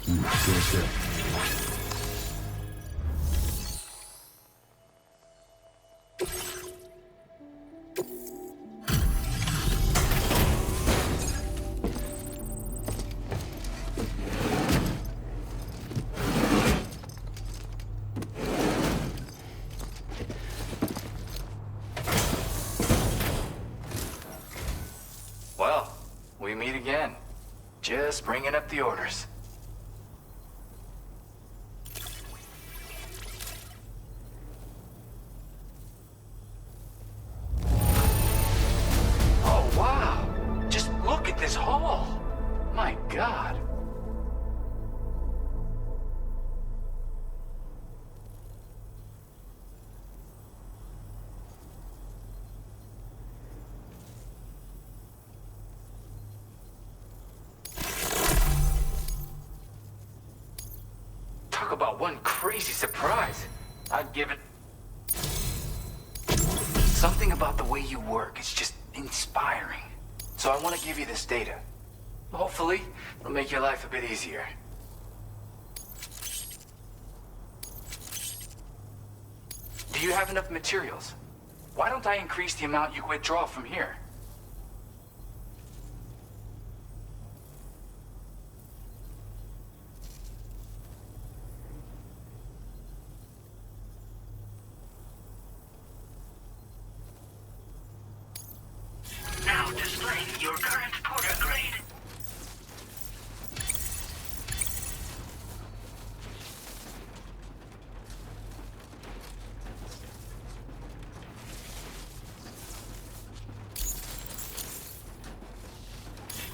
Good. Well, we meet again. Just bringing up the orders. Oh, wow! Just look at this hall! My God. Talk about one crazy surprise. I'd give it... Something about the way you work is just inspiring. So I want to give you this data. Hopefully, it'll make your life a bit easier. Do you have enough materials? Why don't I increase the amount you withdraw from here? Now displaying your current porter grade.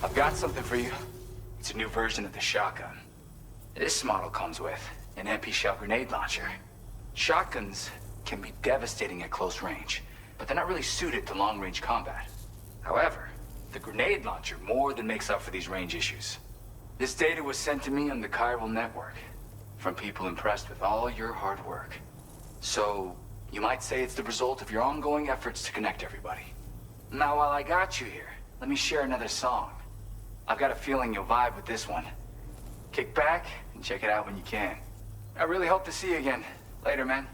I've got something for you. It's a new version of the shotgun. This model comes with an MP shell grenade launcher. Shotguns can be devastating at close range, but they're not really suited to long-range combat. However, the grenade launcher more than makes up for these range issues. This data was sent to me on the chiral network from people impressed with all your hard work. So, you might say it's the result of your ongoing efforts to connect everybody. Now, while I got you here, let me share another song. I've got a feeling you'll vibe with this one. Kick back and check it out when you can. I really hope to see you again. Later, man.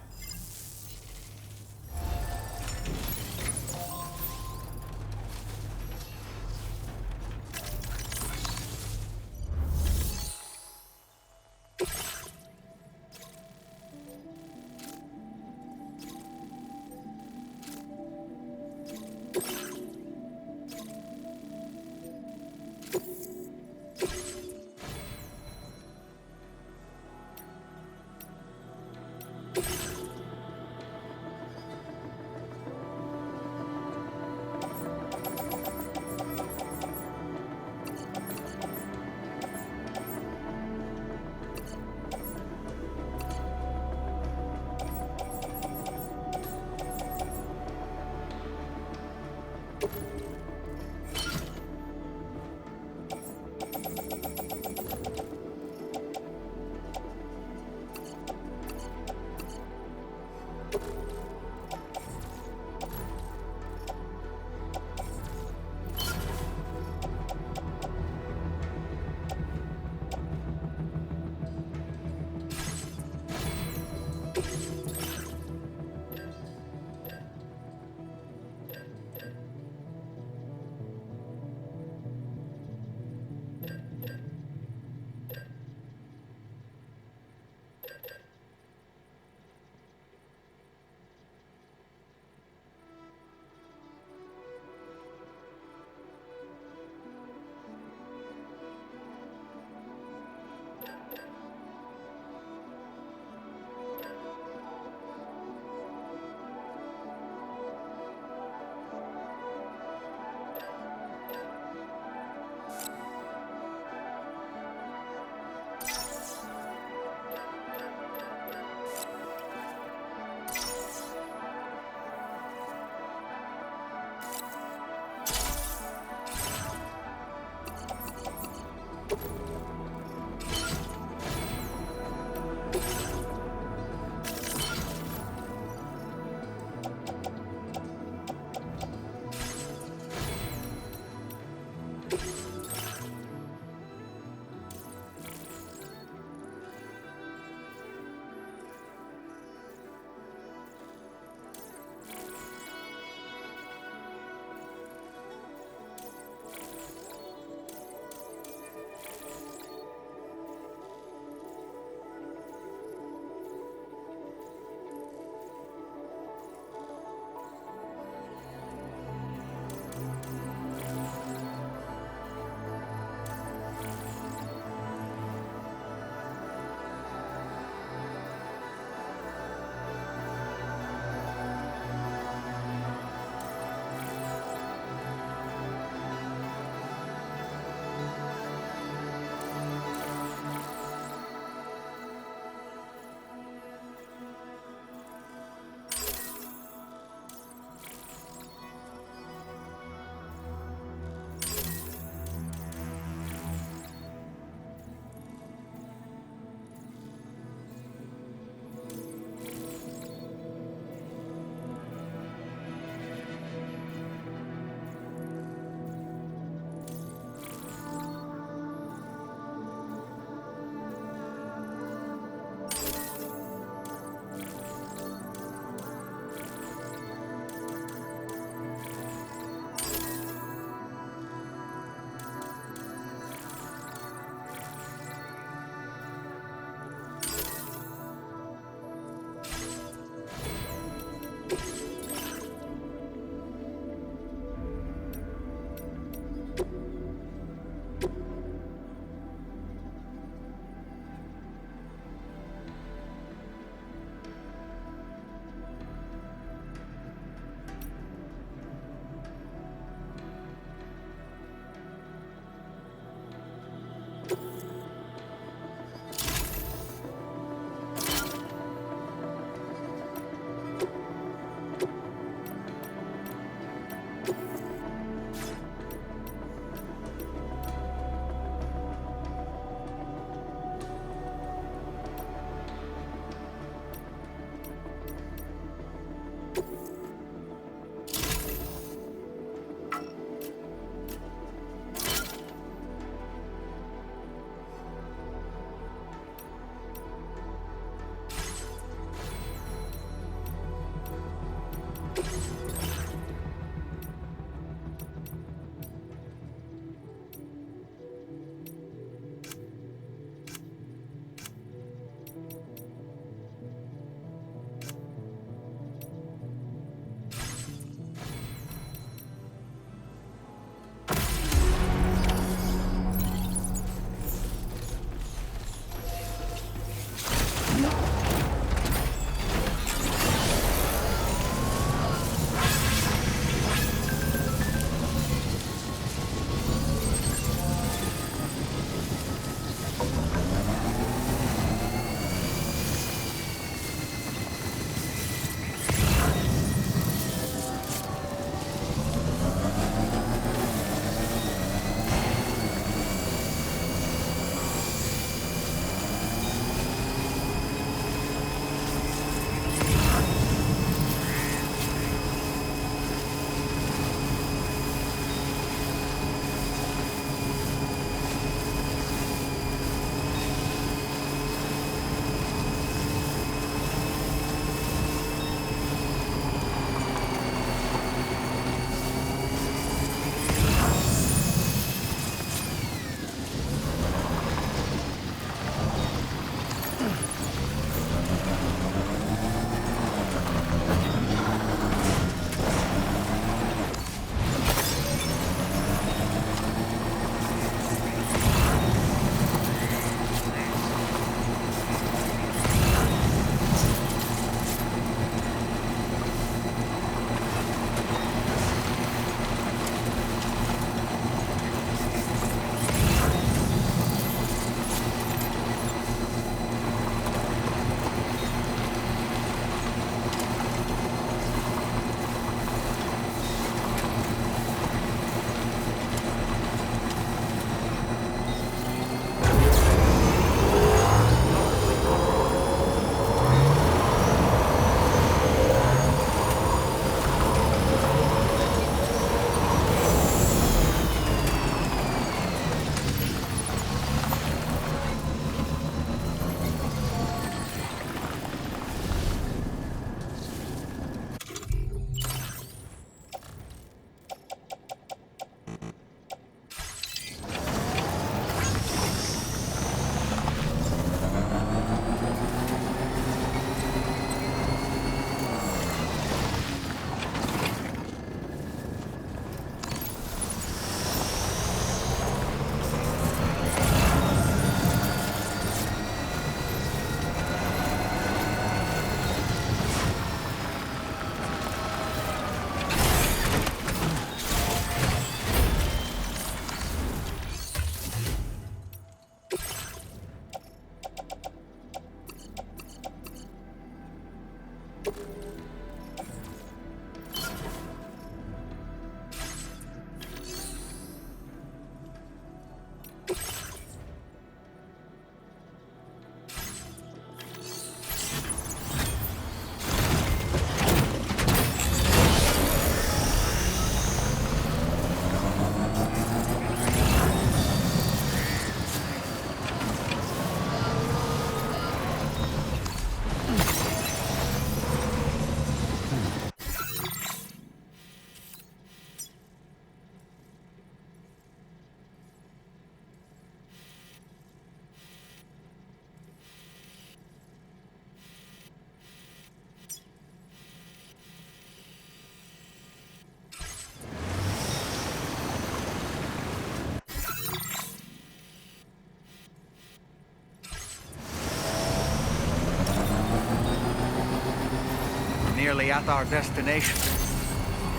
nearly at our destination.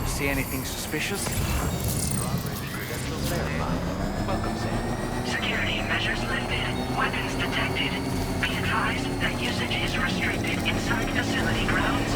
See anything suspicious? Welcome, Sam. Security measures lifted. Weapons detected. Be advised that usage is restricted inside facility grounds.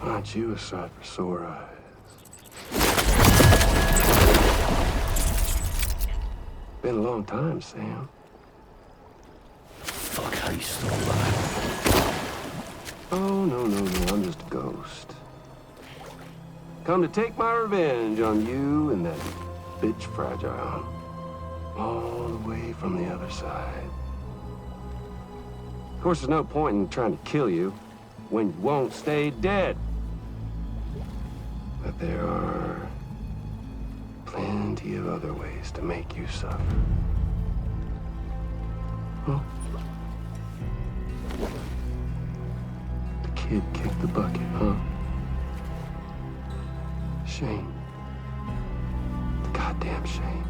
Aren't you a sight for sore eyes? Been a long time, Sam. Fuck, how you still alive? Oh, no, I'm just a ghost. Come to take my revenge on you and that bitch Fragile. All the way from the other side. Of course, there's no point in trying to kill you when you won't stay dead. But there are plenty of other ways to make you suffer. Well, the kid kicked the bucket, huh? Shame. The goddamn shame.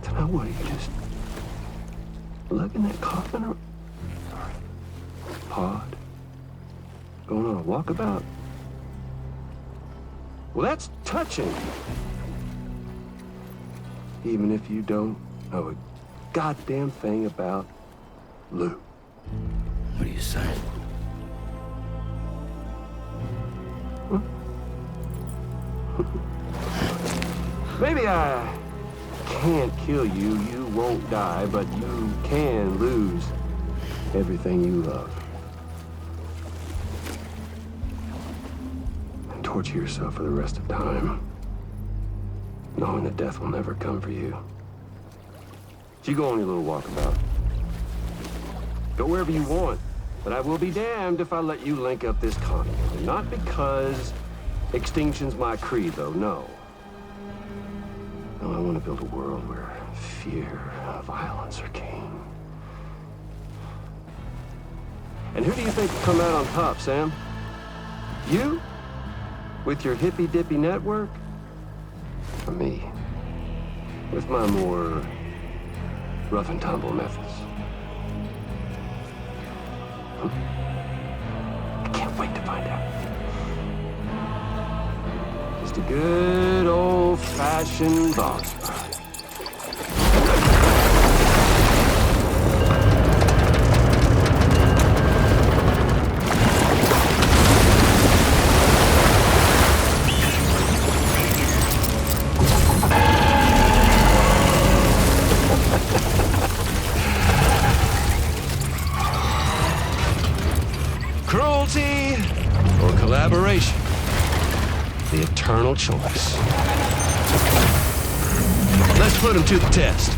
So now what, are you just lugging that coffin or pod? Going on a walkabout? Well, that's touching. Even if you don't know a goddamn thing about Lou. What are you saying? Huh? Maybe I can't kill you, you won't die, but you can lose everything you love. And torture yourself for the rest of time, knowing that death will never come for you. So you go on your little walkabout. Go wherever you want, but I will be damned if I let you link up this continent. Not because extinction's my creed, though, no. No, I want to build a world where fear and violence are king. And who do you think will come out on top, Sam? You? With your hippy-dippy network? Or me? With my more rough and tumble methods? I can't wait to find out. Just a good old-fashioned boss fight. Cruelty or collaboration? The eternal choice. Let's put him to the test.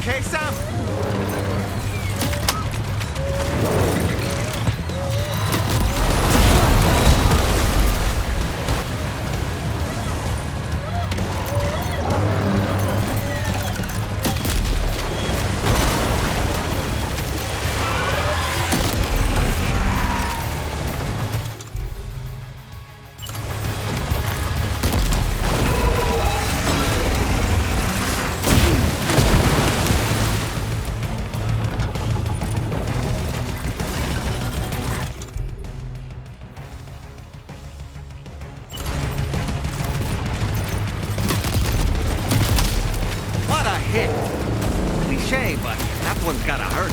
Okay, Sam? hit. Cliché, but that one's gotta hurt.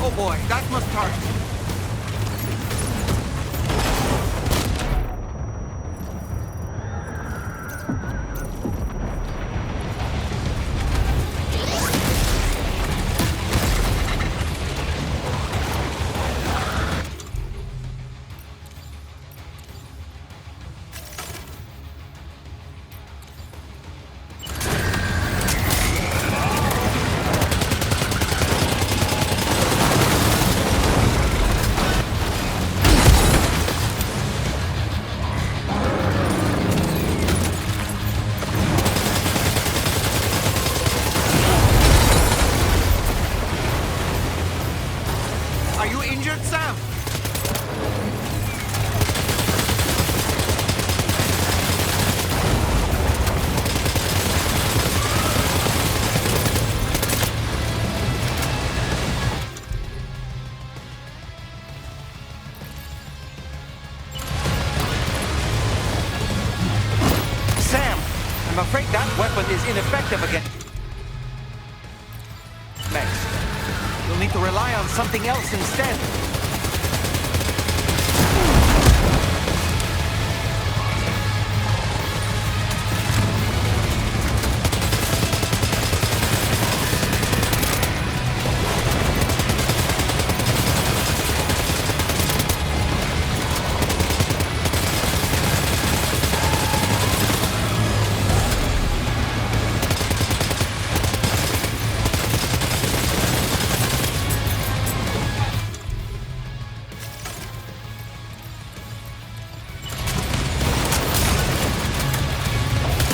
Oh boy, that must hurt. Are you injured, Sam? Sam, I'm afraid that weapon is ineffective against Max. You'll need to rely on something else instead.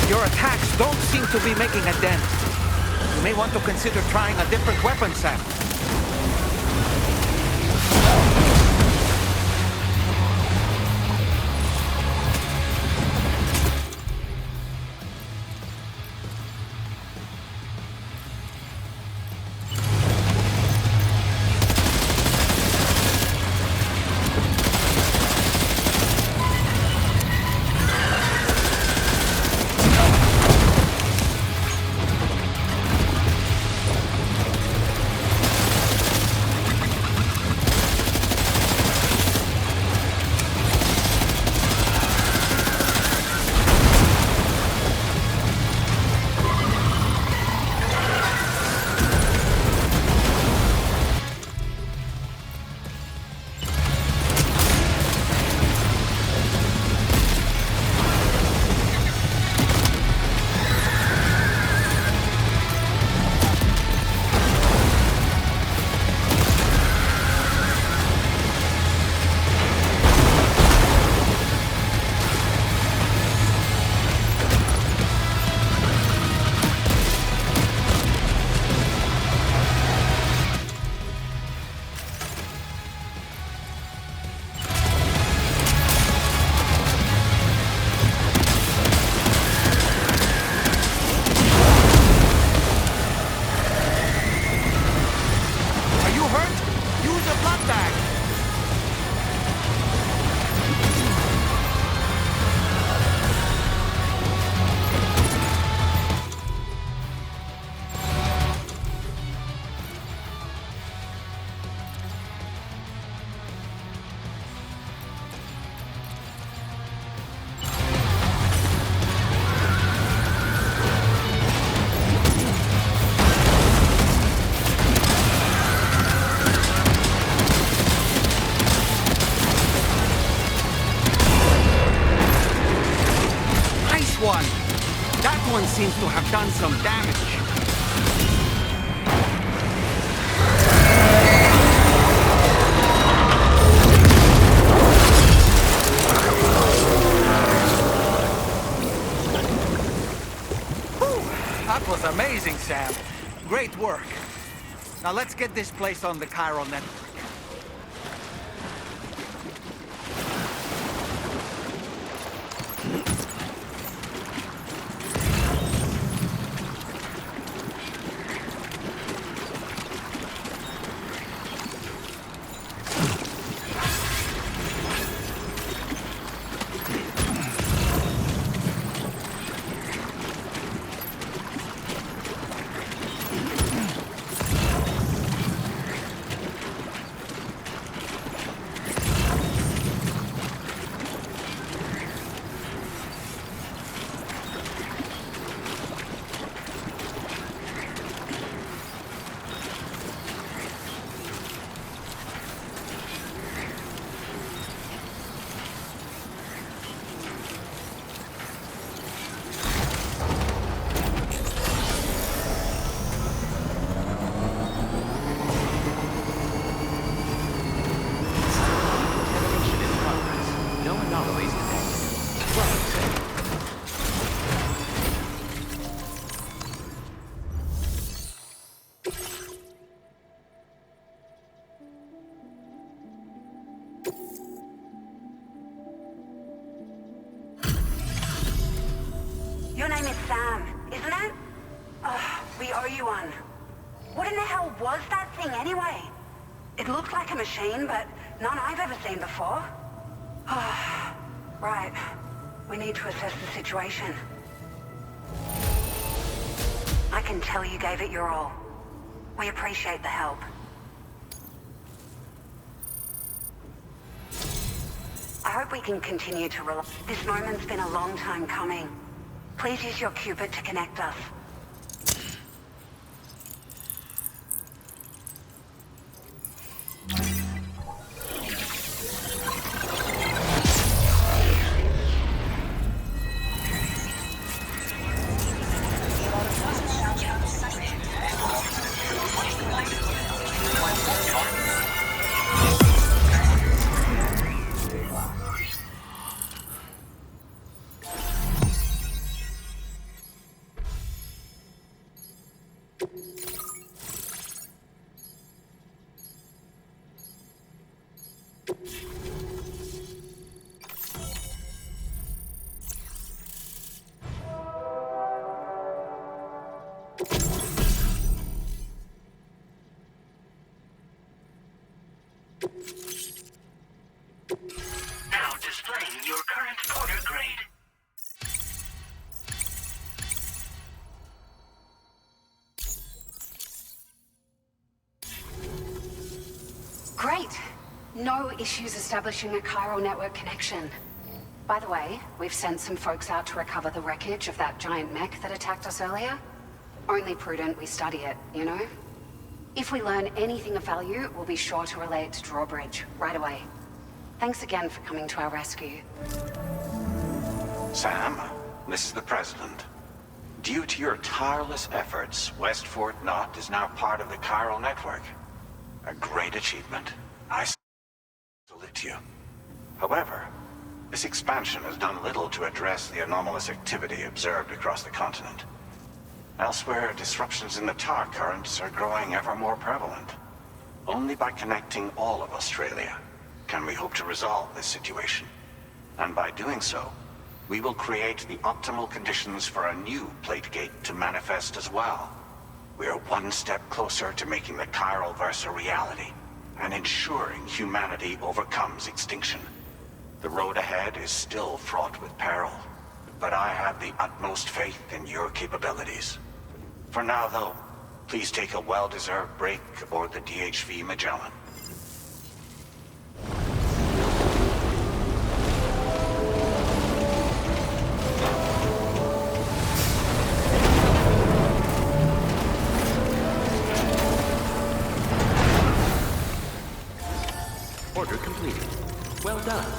Your attacks don't seem to be making a dent. You may want to consider trying a different weapon, Sam. to have done some damage. That was amazing, Sam. Great work. Now let's get this place on the chiral network. Your name is Sam, isn't it? Oh, we owe you one. What in the hell was that thing anyway? It looked like a machine, but none I've ever seen before. Oh, right. We need to assess the situation. I can tell you gave it your all. We appreciate the help. I hope we can continue to rely. This moment's been a long time coming. Please use your Cupid to connect us. Now displaying your current porter grade. Great. No issues establishing a chiral network connection. By the way, we've sent some folks out to recover the wreckage of that giant mech that attacked us earlier. Only prudent we study it, you know? If we learn anything of value, we'll be sure to relay it to Drawbridge right away. Thanks again for coming to our rescue. Sam, this is the President. Due to your tireless efforts, West Fort Knot is now part of the chiral network. A great achievement. I salute you. However, this expansion has done little to address the anomalous activity observed across the continent. Elsewhere, disruptions in the tar currents are growing ever more prevalent. Only by connecting all of Australia can we hope to resolve this situation. And by doing so, we will create the optimal conditions for a new Plategate to manifest as well. We are one step closer to making the chiral verse a reality, and ensuring humanity overcomes extinction. The road ahead is still fraught with peril, but I have the utmost faith in your capabilities. For now, though, please take a well-deserved break aboard the DHV Magellan. Order completed. Well done.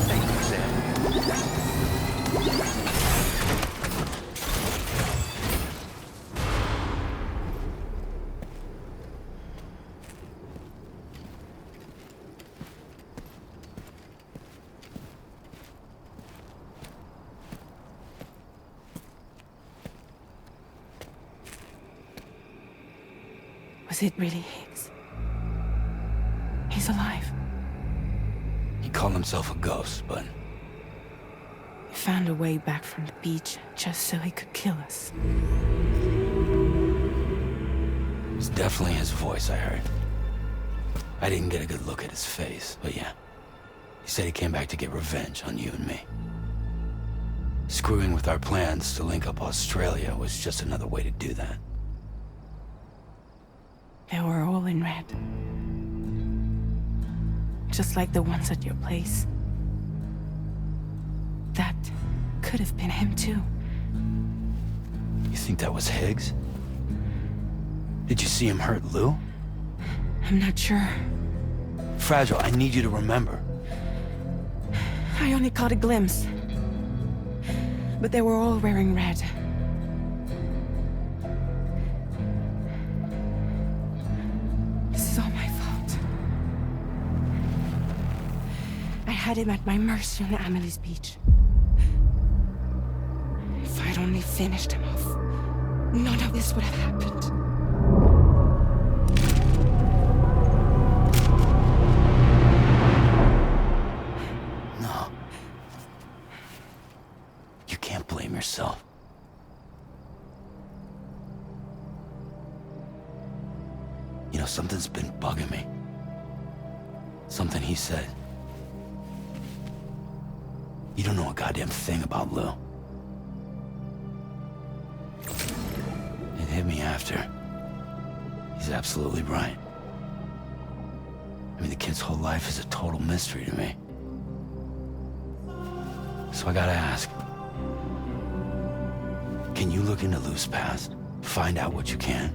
Thank you, Sam. Was it really Higgs? He's alive. He called himself a ghost, but He found a way back from the beach just so he could kill us. it was definitely his voice I heard. I didn't get a good look at his face, but yeah. He said he came back to get revenge on you and me. Screwing with our plans to link up Australia was just another way to do that. They were all in red. Just like the ones at your place. That could have been him too. You think that was Higgs? Did you see him hurt Lou? I'm not sure. Fragile, I need you to remember. I only caught a glimpse. But they were all wearing red. This is all my fault. I had him at my mercy on Amelie's beach. If I'd only finished him off, none of this would have happened. No. You can't blame yourself. You know, something's been bugging me. Something he said. You don't know a goddamn thing about Lou. It hit me after. He's absolutely right. I mean, the kid's whole life is a total mystery to me. So I gotta ask. Can you look into Lou's past? Find out what you can?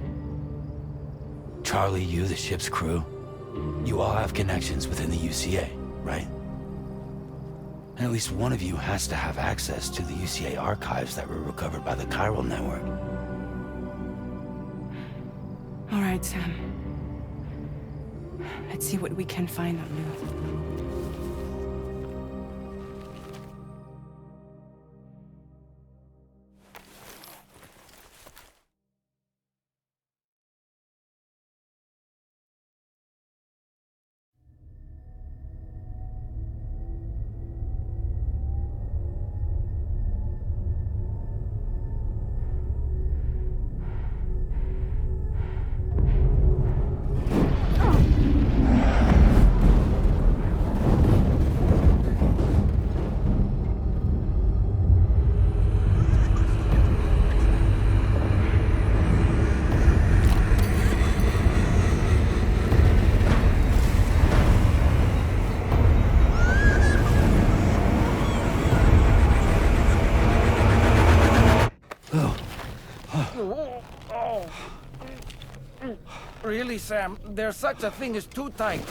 Charlie, you, the ship's crew, you all have connections within the UCA, right? And at least one of you has to have access to the UCA archives that were recovered by the Chiral Network. All right, Sam. Let's see what we can find on Lou. Really, Sam? There's such a thing as too tight.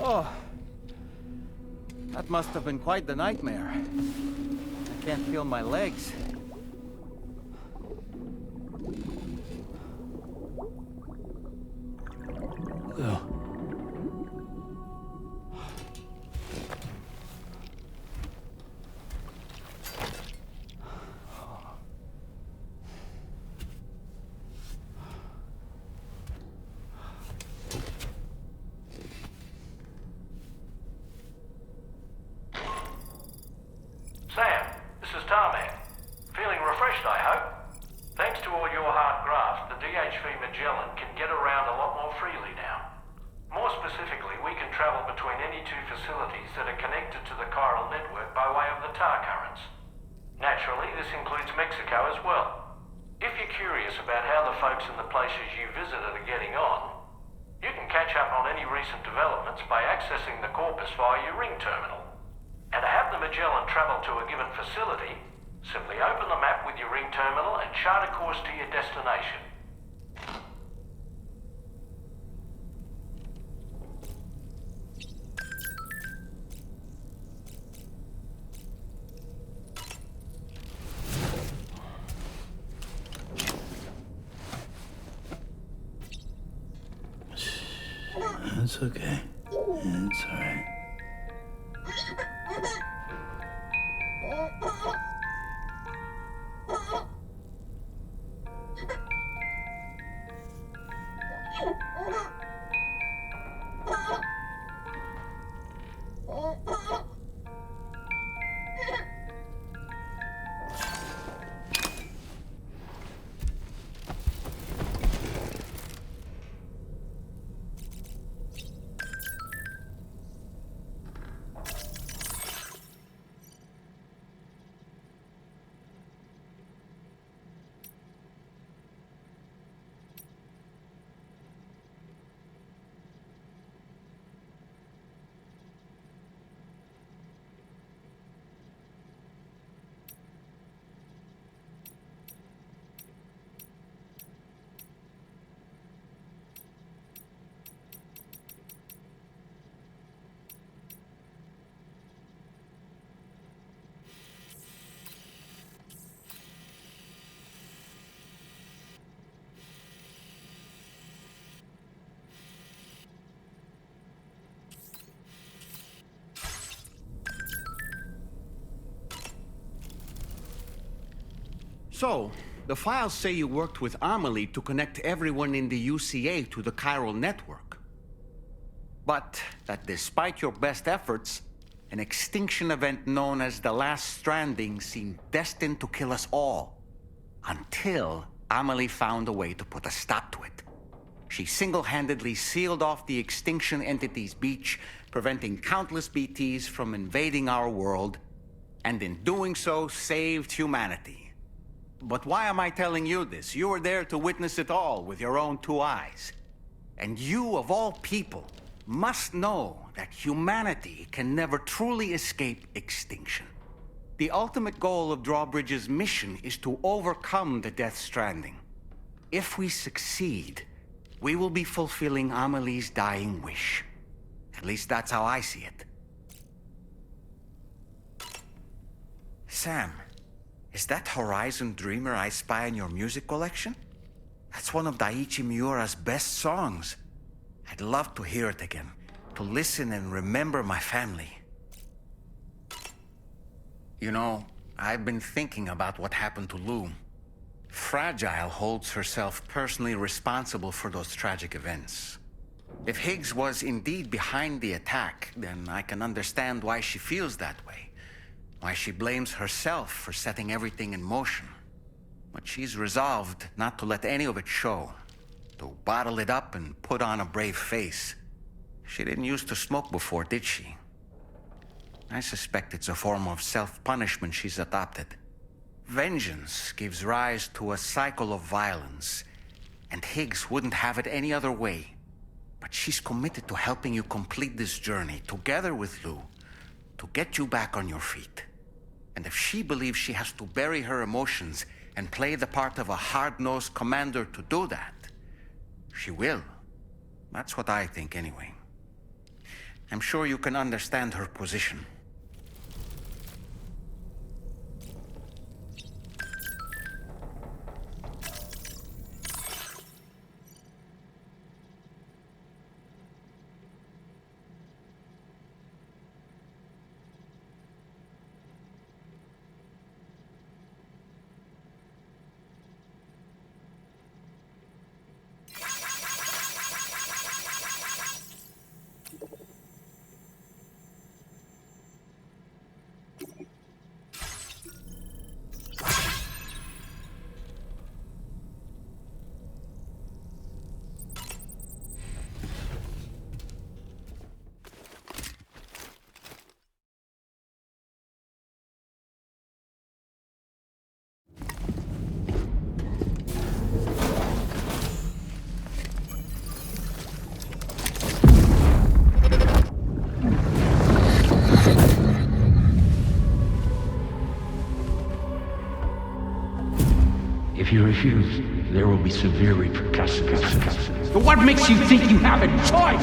Oh. That must have been quite the nightmare. I can't feel my legs. Lou. Sam, this is Tommy. recent developments by accessing the corpus via your ring terminal. And to have the Magellan travel to a given facility, simply open the map with your ring terminal and chart a course to your destination. It's okay. It's alright. So, the files say you worked with Amelie to connect everyone in the UCA to the chiral network. But that despite your best efforts, an extinction event known as the Last Stranding seemed destined to kill us all. Until Amelie found a way to put a stop to it. She single-handedly sealed off the extinction entity's beach, preventing countless BTs from invading our world, and in doing so, saved humanity. But why am I telling you this? You were there to witness it all with your own two eyes. And you, of all people, must know that humanity can never truly escape extinction. The ultimate goal of Drawbridge's mission is to overcome the Death Stranding. If we succeed, we will be fulfilling Amelie's dying wish. At least that's how I see it. Sam, is that Horizon Dreamer I spy in your music collection? That's one of Daiichi Miura's best songs. I'd love to hear it again, to listen and remember my family. You know, I've been thinking about what happened to Lou. Fragile holds herself personally responsible for those tragic events. If Higgs was indeed behind the attack, then I can understand why she feels that way. Why she blames herself for setting everything in motion. But she's resolved not to let any of it show. To bottle it up and put on a brave face. She didn't used to smoke before, did she? I suspect it's a form of self-punishment she's adopted. Vengeance gives rise to a cycle of violence, and Higgs wouldn't have it any other way. But she's committed to helping you complete this journey, together with Lou, to get you back on your feet. And if she believes she has to bury her emotions and play the part of a hard-nosed commander to do that, she will. That's what I think, anyway. I'm sure you can understand her position. If you refuse, there will be severe repercussions. But what makes you think you have a choice?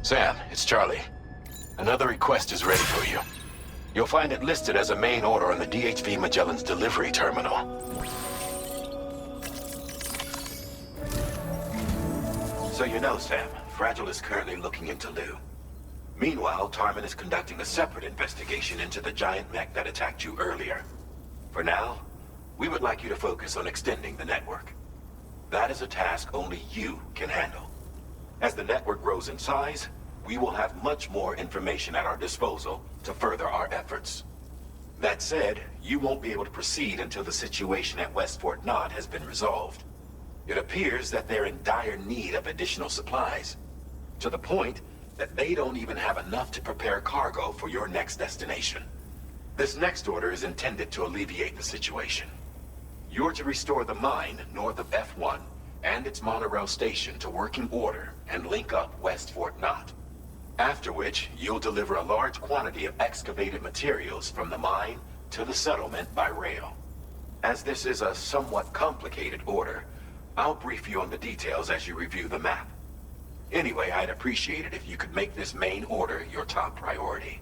Sam, it's Charlie. Another request is ready for you. You'll find it listed as a main order on the DHV Magellan's delivery terminal. So you know, Sam, Fragile is currently looking into Lou. Meanwhile, Tarman is conducting a separate investigation into the giant mech that attacked you earlier. For now, we would like you to focus on extending the network. That is a task only you can handle. As the network grows in size, we will have much more information at our disposal to further our efforts. That said, you won't be able to proceed until the situation at West Fort Knott has been resolved. It appears that they're in dire need of additional supplies, to the point that they don't even have enough to prepare cargo for your next destination. This next order is intended to alleviate the situation. You're to restore the mine north of F1 and its monorail station to working order and link up West Fort Knott. After which, you'll deliver a large quantity of excavated materials from the mine to the settlement by rail. As this is a somewhat complicated order, I'll brief you on the details as you review the map. Anyway, I'd appreciate it if you could make this main order your top priority.